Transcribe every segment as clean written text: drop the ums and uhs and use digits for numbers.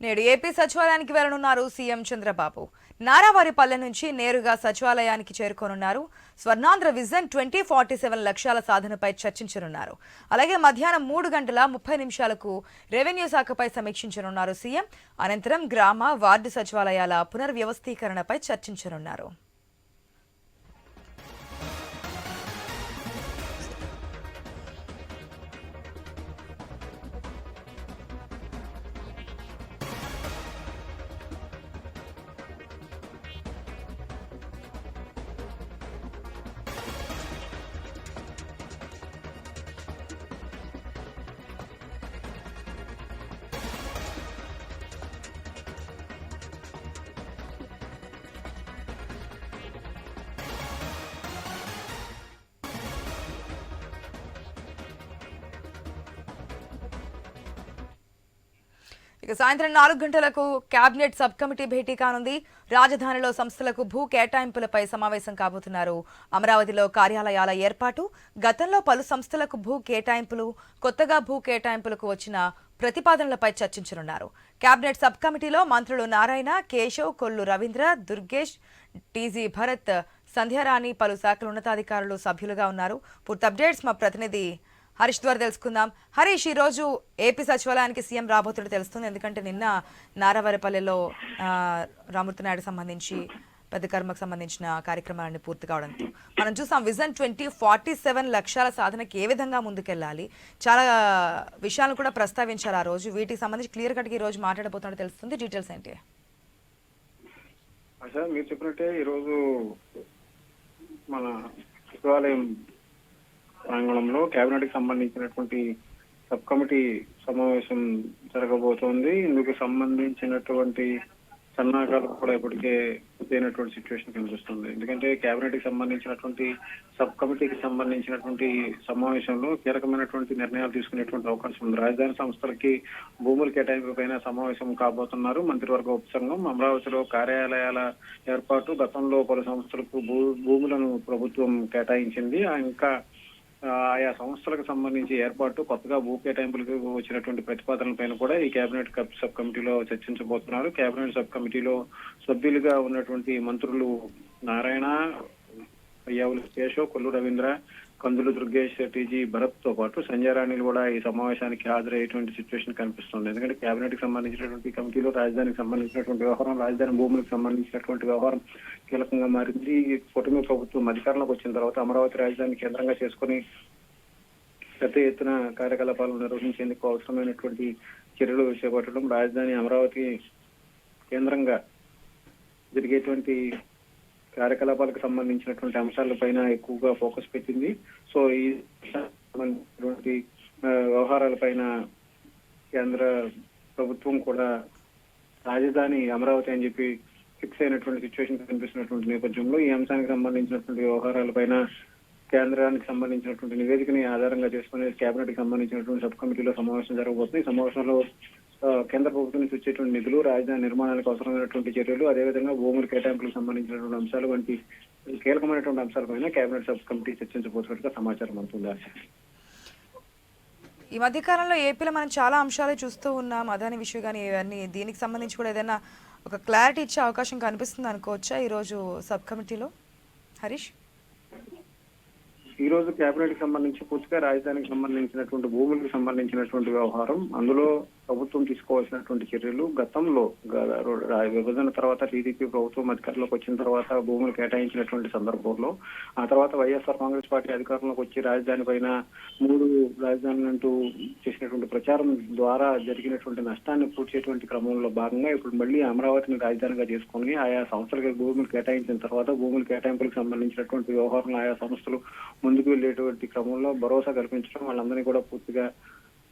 నేడు ఏపీ సచివాలయానికి వెళ్లనున్నారు సీఎం చంద్రబాబు. నారావారిపల్లె నుంచి నేరుగా సచివాలయానికి చేరుకోనున్నారు. స్వర్ణాంధ్ర విజన్ 2047 లక్ష్యాల సాధనపై చర్చించనున్నారు. అలాగే మధ్యాహ్నం 3:30 రెవెన్యూ శాఖపై సమీక్షించనున్నారు సీఎం. అనంతరం గ్రామ, వార్డు సచివాలయాల పునర్వ్యవస్థీకరణపై చర్చించనున్నారు. ఇక సాయంత్రం 4 గంటలకు కేబినెట్ సబ్ కమిటీ భేటీ కానుంది. రాజధానిలో సంస్థలకు భూ కేటాయింపులపై సమావేశం కాబోతున్నారు. అమరావతిలో కార్యాలయాల ఏర్పాటు, గతంలో పలు సంస్థలకు భూ కేటాయింపులు, కొత్తగా భూ కేటాయింపులకు వచ్చిన ప్రతిపాదనలపై చర్చించనున్నారు. కేబినెట్ సబ్ కమిటీలో మంత్రులు నారాయణ, కేశవ్, కొల్లు రవీంద్ర, దుర్గేష్, టీజీ భరత్, సంధ్యారాణి, పలు శాఖల ఉన్నతాధికారులు సభ్యులుగా ఉన్నారు. పూర్తి అప్డేట్స్ మా ప్రతినిధి హరీష్ ద్వారా తెలుసుకుందాం. హరీష్, ఈ రోజు ఏపీ సచివాలయానికి సీఎం రాబోతున్నట్టు తెలుస్తుంది. ఎందుకంటే నిన్న నారావారిపల్లెలో రామూర్తి నాయుడు సంబంధించి పెద్ద కర్మకు సంబంధించిన కార్యక్రమాలన్నీ పూర్తి కావడంతో మనం చూసాం విజన్ 2047 లక్ష్యాల సాధనకి ఏ విధంగా ముందుకెళ్ళాలి, చాలా విషయాలను కూడా ప్రస్తావించారు ఆ రోజు. వీటికి సంబంధించి క్లియర్ కట్గా ఈ రోజు మాట్లాడబోతున్నట్టు తెలుస్తుంది. డీటెయిల్స్ ఏంటి? మీరు చెప్పినట్టే ఈరోజు మన సచివాలయం ప్రాంగణంలో కేబినెట్ కి సంబంధించినటువంటి సబ్ కమిటీ సమావేశం జరగబోతోంది. ఇందుకు సంబంధించినటువంటి సన్నాహాలు కూడా ఇప్పటికే పూర్తయినటువంటి సిచ్యువేషన్ కనిపిస్తుంది. ఎందుకంటే కేబినెట్ కి సంబంధించినటువంటి సబ్ కమిటీకి సంబంధించినటువంటి సమావేశంలో కీలకమైనటువంటి నిర్ణయాలు తీసుకునేటువంటి అవకాశం ఉంది. రాజధాని సంస్థలకి భూముల కేటాయింపు పైన సమావేశం కాబోతున్నారు. మంత్రివర్గ ఉపసంఘం అమరావతిలో కార్యాలయాల ఏర్పాటు, గతంలో పలు సంస్థలకు భూములను ప్రభుత్వం కేటాయించింది. ఇంకా ఆయా సంస్థలకు సంబంధించి ఏర్పాటు, కొత్తగా భూ కేటాయింపులకు వచ్చినటువంటి ప్రతిపాదనలపైన కూడా ఈ కేబినెట్ సబ్ కమిటీలో చర్చించబోతున్నారు. కేబినెట్ సబ్ కమిటీలో సభ్యులుగా ఉన్నటువంటి మంత్రులు నారాయణ, అయ్యావుల కేశవ్, కొల్లు రవీంద్ర, కందులు దుర్గేష్, టీజీ భరత్ తో పాటు సంధ్యారాణిలు కూడా ఈ సమావేశానికి హాజరయ్యేటువంటి సిచ్యువేషన్ కనిపిస్తుంది. ఎందుకంటే కేబినెట్ కి సంబంధించినటువంటి కమిటీలో రాజధానికి సంబంధించినటువంటి వ్యవహారం, రాజధాని భూములకు సంబంధించినటువంటి వ్యవహారం కీలకంగా మారింది. కూటమి ప్రభుత్వం అధికారంలోకి వచ్చిన తర్వాత అమరావతి రాజధాని కేంద్రంగా చేసుకుని పెద్ద ఎత్తున కార్యకలాపాలను నిర్వహించేందుకు అవసరమైనటువంటి చర్యలు చేపట్టడం, రాజధాని అమరావతి కేంద్రంగా జరిగేటువంటి కార్యకలాపాలకు సంబంధించినటువంటి అంశాలపైన ఎక్కువగా ఫోకస్ పెట్టింది. సో ఈ సంబంధించినటువంటి వ్యవహారాలపైన కేంద్ర ప్రభుత్వం కూడా రాజధాని అమరావతి అని చెప్పి ఫిక్స్ అయినటువంటి సిచ్యువేషన్ కనిపిస్తున్నటువంటి నేపథ్యంలో ఈ అంశానికి సంబంధించినటువంటి వ్యవహారాలపైన కేంద్రానికి సంబంధించినటువంటి నివేదికని ఆధారంగా చేసుకుని కేబినెట్ కి సంబంధించినటువంటి సబ్ కమిటీలో సమావేశం జరగబోతుంది. ఈ సమావేశంలో కేంద్ర ప్రభుత్వం నుంచి వచ్చేటువంటి నిధులు, రాజధాని నిర్మాణానికి అవసరమైనటువంటి చర్యలు, అదేవిధంగా భూముల కేటాయింపులకు సంబంధించినటువంటి అంశాలు వంటి కీలకమైనటువంటి అంశాలపైన కేబినెట్ సబ్ కమిటీ చర్చించబోతున్నట్టుగా సమాచారం అందుతుంది. ఈ మధ్య కాలంలో ఏపీలో మనం చాలా అంశాలు చూస్తూ ఉన్నాం. అదాని విషయం కానీ ఇవన్నీ, దీనికి సంబంధించి కూడా ఏదైనా ఒక క్లారిటీ ఇచ్చే అవకాశం కనిపిస్తుంది అనుకోవచ్చా ఈరోజు సబ్ కమిటీలో? హరీష్, ఈ రోజు కేబినెట్ కి సంబంధించి పూర్తిగా రాజధానికి సంబంధించినటువంటి భూములకు సంబంధించినటువంటి వ్యవహారం, అందులో ప్రభుత్వం తీసుకోవాల్సినటువంటి చర్యలు, గతంలో విభజన తర్వాత టీడీపీ ప్రభుత్వం అధికారంలోకి వచ్చిన తర్వాత భూములు కేటాయించినటువంటి సందర్భంలో, ఆ తర్వాత వైఎస్ఆర్ కాంగ్రెస్ పార్టీ అధికారంలోకి వచ్చి రాజధాని పైన 3 రాజధానులంటూ చేసినటువంటి ప్రచారం ద్వారా జరిగినటువంటి నష్టాన్ని పూడ్చేటువంటి క్రమంలో భాగంగా ఇప్పుడు మళ్ళీ అమరావతిని రాజధానిగా చేసుకుని ఆయా సంస్థలకు భూములు కేటాయించిన తర్వాత భూముల కేటాయింపులకు సంబంధించినటువంటి వ్యవహారంలో ఆయా సంస్థలు ముందుకు వెళ్లేటువంటి క్రమంలో భరోసా కల్పించడం, వాళ్ళందరినీ కూడా పూర్తిగా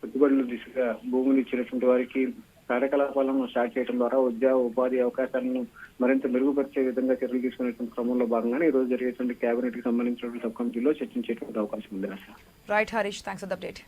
పెట్టుబడుల దిశగా భూములు ఇచ్చినటువంటి వారికి కార్యకలాపాలను స్టార్ట్ చేయడం ద్వారా ఉపాధి అవకాశాలను మరింత మెరుగుపరిచే విధంగా చర్యలు తీసుకునేటువంటి క్రమంలో భాగంగానే ఈ రోజు జరిగేటువంటి కేబినెట్ కి సంబంధించినటువంటి సబ్ కమిటీలో చర్చించేటువంటి అవకాశం ఉంది. Right Harish, thanks for the update.